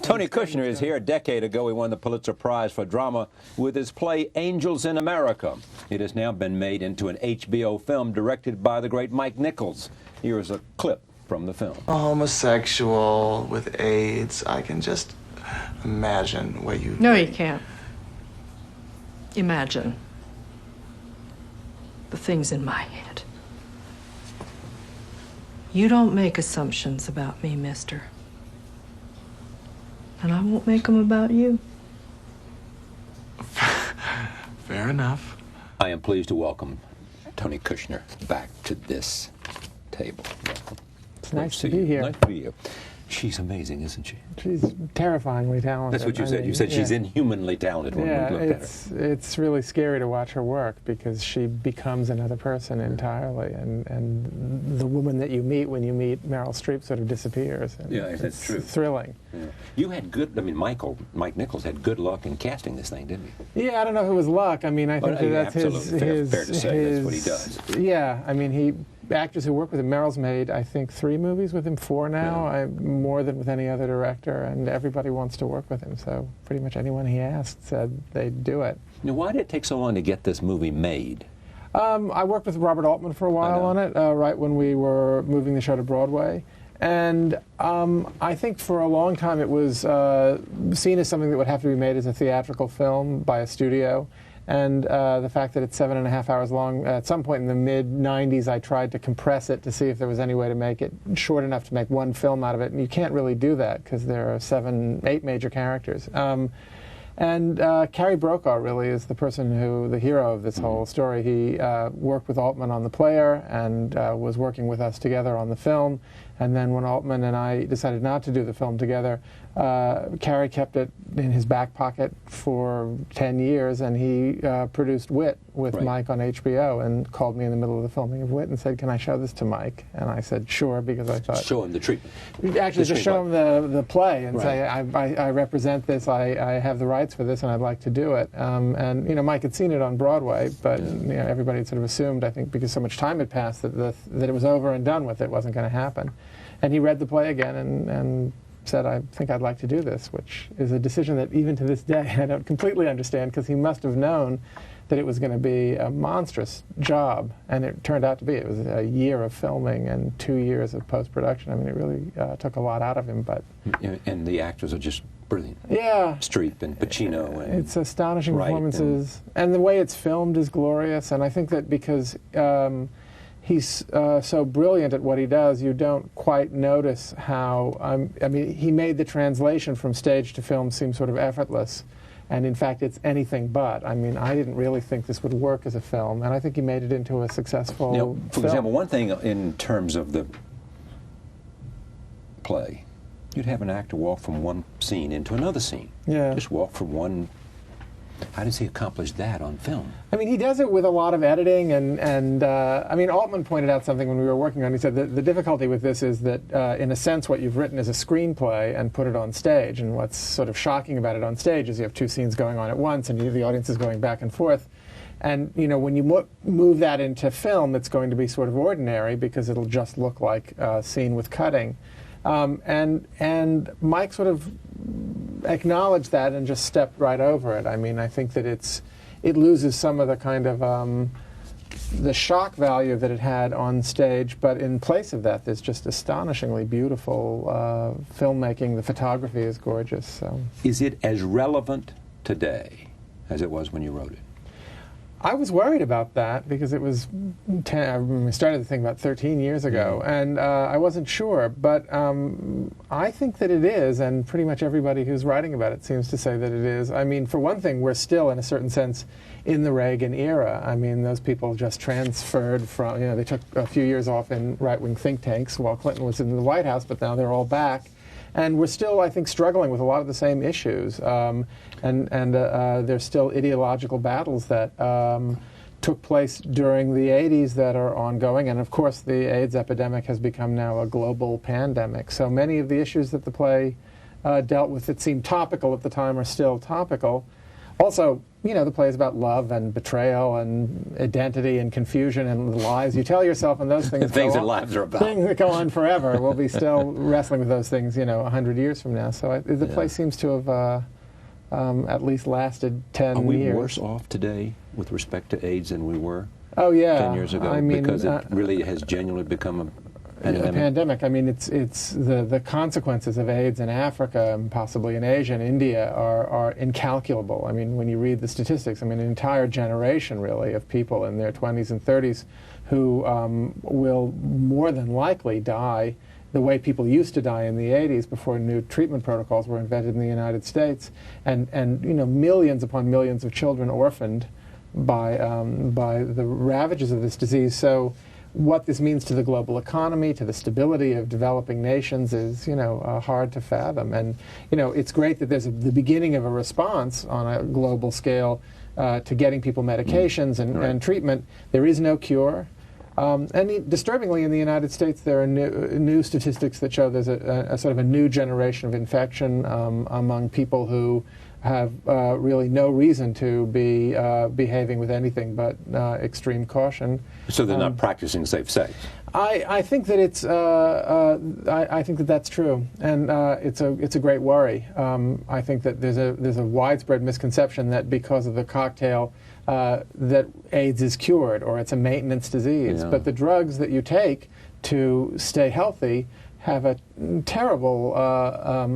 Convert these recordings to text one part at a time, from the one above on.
Tony Kushner is here. A decade ago, he won the Pulitzer Prize for drama with his play Angels in America. It has now been made into an HBO film directed by the great Mike Nichols. Here is a clip from the film. A homosexual with AIDS. I can just imagine what you... No, you can't. Imagine the things in my head. You don't make assumptions about me, mister. And I won't make them about you. Fair enough. I am pleased to welcome Tony Kushner back to this table. Welcome. It's nice to be here. Nice to be here. She's amazing, isn't she? She's terrifyingly talented. That's what you said. You said she's inhumanly talented when we looked at her. It's really scary to watch her work because she becomes another person entirely, and the woman that you meet when you meet Meryl Streep sort of disappears. And yeah, that's true. Thrilling. Yeah. You had good. I mean, Mike Nichols had good luck in casting this thing, didn't he? Yeah, I don't know if it was luck. I mean, I think that's fair to say that's what he does. Yeah, I mean, actors who work with him, Meryl's made, I think, 3 movies with him, 4 now, more than with any other director, and everybody wants to work with him, so pretty much anyone he asked said they'd do it. Now, why did it take so long to get this movie made? I worked with Robert Altman for a while on it, right when we were moving the show to Broadway, and I think for a long time it was seen as something that would have to be made as a theatrical film by a studio. And the fact that it's 7.5 hours long, at some point in the mid-90s I tried to compress it to see if there was any way to make it short enough to make one film out of it, and you can't really do that because there are 8 major characters. And Carrie Brokaw really is the person the hero of this whole story. He worked with Altman on The Player and was working with us together on the film. And then when Altman and I decided not to do the film together, Carrie kept it in his back pocket for 10 years, and he produced Wit with Mike on HBO and called me in the middle of the filming of Wit and said, "Can I show this to Mike?" And I said, "Sure," because I thought... Show him the treatment. Actually, just show him the play and say, I represent this, I have the rights for this, and I'd like to do it. And, you know, Mike had seen it on Broadway, but you know, everybody had sort of assumed, I think, because so much time had passed, that it was over and done with, it wasn't going to happen. And he read the play again and said, "I think I'd like to do this," which is a decision that even to this day I don't completely understand, because he must have known that it was going to be a monstrous job, and it turned out to be. It was a year of filming and 2 years of post-production. I mean, it really took a lot out of him. But and the actors are just brilliant. Yeah. Streep and Pacino. And it's astonishing performances. And the way it's filmed is glorious, and I think that because he's so brilliant at what he does, you don't quite notice how... I mean, he made the translation from stage to film seem sort of effortless, and in fact it's anything but. I mean, I didn't really think this would work as a film, and I think he made it into a successful film. For example, one thing in terms of the play, you'd have an actor walk from one scene into another scene. Yeah. Just walk from one... How does he accomplish that on film? I mean, he does it with a lot of editing, and I mean, Altman pointed out something when we were working on it. He said that the difficulty with this is that, in a sense, what you've written is a screenplay and put it on stage, and what's sort of shocking about it on stage is you have 2 scenes going on at once, and the audience is going back and forth. And, you know, when you move that into film, it's going to be sort of ordinary, because it'll just look like a scene with cutting. And Mike sort of acknowledged that and just stepped right over it. I mean, I think that it loses some of the kind of the shock value that it had on stage, but in place of that, there's just astonishingly beautiful filmmaking. The photography is gorgeous. So. Is it as relevant today as it was when you wrote it? I was worried about that because it was we started the thing about 13 years ago, and I wasn't sure, but I think that it is, and pretty much everybody who's writing about it seems to say that it is. I mean, for one thing, we're still, in a certain sense, in the Reagan era. I mean, those people just transferred from, you know, they took a few years off in right-wing think tanks while Clinton was in the White House, but now they're all back. And we're still, I think, struggling with a lot of the same issues. And there's still ideological battles that took place during the 80s that are ongoing. And, of course, the AIDS epidemic has become now a global pandemic. So many of the issues that the play dealt with that seemed topical at the time are still topical. Also, the play is about love and betrayal and identity and confusion and the lies you tell yourself, and those things. Things that lives are about. Things that go on forever. We'll be still wrestling with those things, 100 years from now. So the play seems to have at least lasted 10 years. Are we worse off today with respect to AIDS than we were? Oh yeah, 10 years ago, because it really has genuinely become a pandemic. I mean, it's the consequences of AIDS in Africa and possibly in Asia and India are incalculable. I mean, when you read the statistics, an entire generation really of people in their 20s and 30s who will more than likely die the way people used to die in the 80s before new treatment protocols were invented in the United States, and millions upon millions of children orphaned by the ravages of this disease. So what this means to the global economy, to the stability of developing nations is, hard to fathom. And, it's great that there's the beginning of a response on a global scale to getting people medications and treatment. There is no cure. And disturbingly, in the United States, there are new statistics that show there's a sort of a new generation of infection among people who have really no reason to be behaving with anything but extreme caution. So they're not practicing safe sex. I think that it's I think that that's true, and it's a great worry. I think that there's a widespread misconception that because of the cocktail that AIDS is cured or it's a maintenance disease. But the drugs that you take to stay healthy have a terrible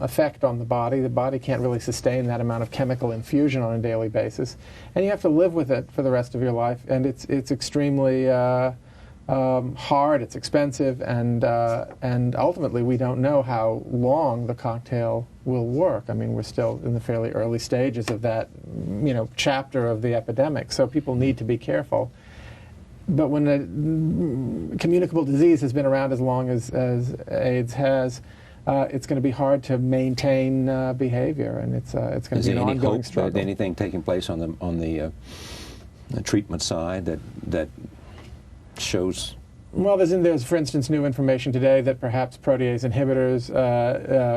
effect on the body. The body can't really sustain that amount of chemical infusion on a daily basis, and you have to live with it for the rest of your life. And it's extremely hard. It's expensive, and ultimately we don't know how long the cocktail will work. I mean, we're still in the fairly early stages of that, chapter of the epidemic. So people need to be careful. But when a communicable disease has been around as long as AIDS has, it's going to be hard to maintain behavior, and it's going to be an ongoing struggle. Is there anything taking place on the treatment side that shows? Well, there's, for instance, new information today that perhaps protease inhibitors,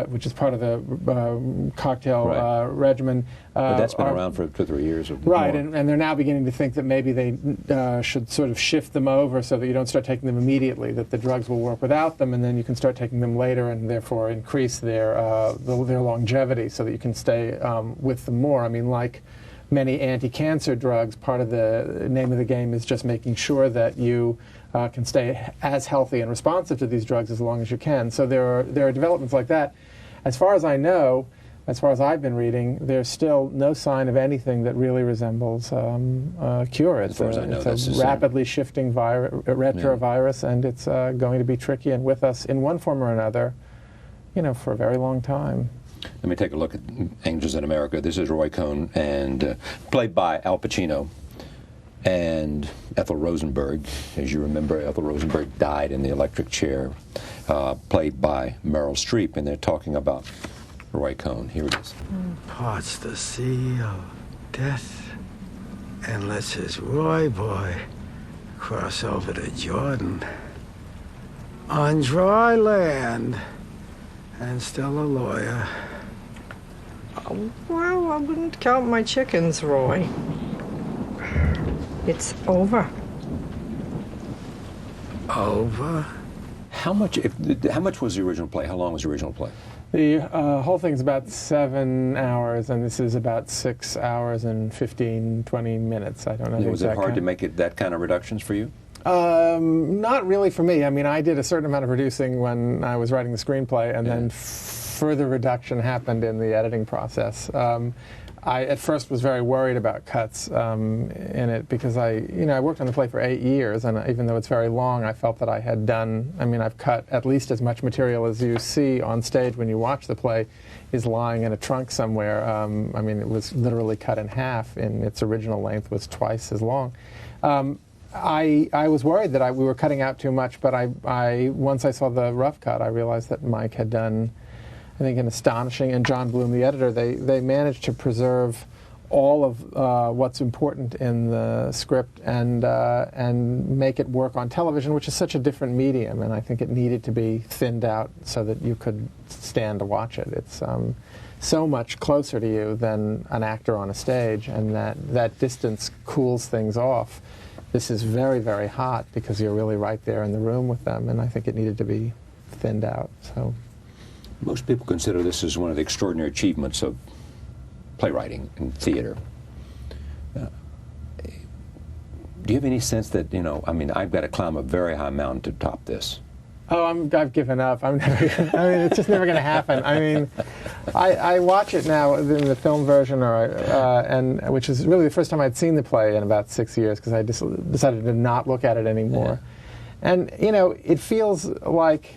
which is part of the cocktail regimen. But that's been around for 2 or 3 years. Or right, more. And they're now beginning to think that maybe they should sort of shift them over so that you don't start taking them immediately, that the drugs will work without them, and then you can start taking them later and therefore increase their longevity so that you can stay with them more. I mean, like many anti-cancer drugs, part of the name of the game is just making sure that you can stay as healthy and responsive to these drugs as long as you can. So there are developments like that. As far as I know, as far as I've been reading, there's still no sign of anything that really resembles a cure. It's a rapidly shifting retrovirus, and it's going to be tricky and with us in one form or another, for a very long time. Let me take a look at Angels in America. This is Roy Cohn, and played by Al Pacino and Ethel Rosenberg. As you remember, Ethel Rosenberg died in the electric chair, played by Meryl Streep, and they're talking about Roy Cohn. Here it is. Parts the sea of death and lets his Roy boy cross over to Jordan on dry land and still a lawyer. Well, I wouldn't count my chickens, Roy. It's over. Over? How much was the original play? How long was the original play? The whole thing's about 7 hours, and this is about 6 hours and 15, 20 minutes. I don't know. Was it hard to make it that kind of reductions for you? Not really for me. I mean, I did a certain amount of reducing when I was writing the screenplay, and then further reduction happened in the editing process. I at first was very worried about cuts in it because I worked on the play for 8 years, and even though it's very long, I felt that I had done. I mean, I've cut at least as much material as you see on stage when you watch the play is lying in a trunk somewhere. I mean, it was literally cut in half, and its original length was twice as long. I was worried that we were cutting out too much, but once I saw the rough cut, I realized that Mike had done, I think, an astonishing, and John Bloom, the editor, they managed to preserve all of what's important in the script and make it work on television, which is such a different medium, and I think it needed to be thinned out so that you could stand to watch it. It's so much closer to you than an actor on a stage, and that distance cools things off. This is very, very hot because you're really right there in the room with them, and I think it needed to be thinned out. So, most people consider this as one of the extraordinary achievements of playwriting and theater. Do you have any sense that, I mean, I've got to climb a very high mountain to top this? Oh, I've given up. I'm never. It's just never going to happen. I mean, I watch it now in the film version, and which is really the first time I'd seen the play in about 6 years, because I just decided to not look at it anymore. Yeah. And it feels like,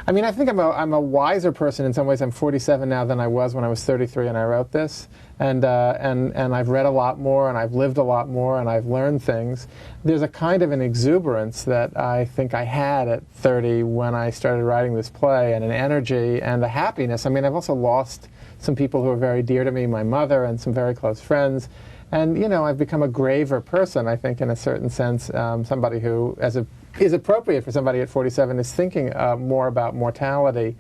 I mean, I think I'm a wiser person in some ways. I'm 47 now than I was when I was 33 and I wrote this, and I've read a lot more, and I've lived a lot more, and I've learned things. There's a kind of an exuberance that I think I had at 30 when I started writing this play, and an energy and a happiness. I mean, I've also lost some people who are very dear to me, my mother and some very close friends. And, I've become a graver person, I think, in a certain sense. Somebody who, is appropriate for somebody at 47, is thinking more about mortality.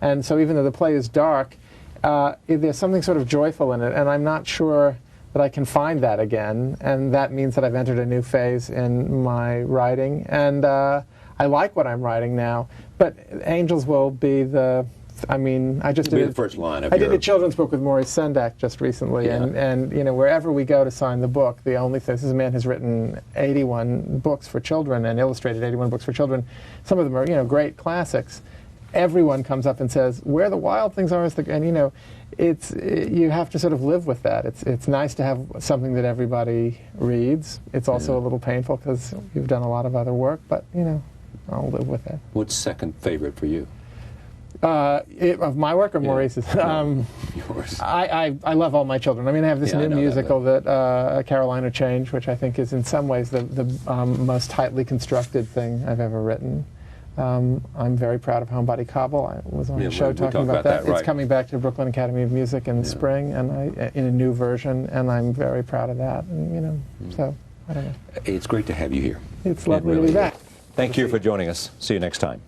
And so even though the play is dark, there's something sort of joyful in it, and I'm not sure that I can find that again. And that means that I've entered a new phase in my writing. And I like what I'm writing now. But Angels will be the... I mean, I just did the first line of I did a children's book with Maurice Sendak just recently, yeah. and wherever we go to sign the book, the only thing, this is a man who's written 81 books for children and illustrated 81 books for children. Some of them are, great classics. Everyone comes up and says, "Where the wild things are," and you have to sort of live with that. It's nice to have something that everybody reads. It's also a little painful because you've done a lot of other work, but I'll live with it. What's second favorite for you? Of my work or Maurice's? Yours. I love All My Children. I mean, I have this new musical that Carolina Change, which I think is in some ways the most tightly constructed thing I've ever written. I'm very proud of Homebody Cobble. I was on a show talking about that. Right. It's coming back to Brooklyn Academy of Music in the spring, and in a new version, and I'm very proud of that. And, so I don't know. It's great to have you here. It's lovely to be back. Thank you for joining us. See you next time.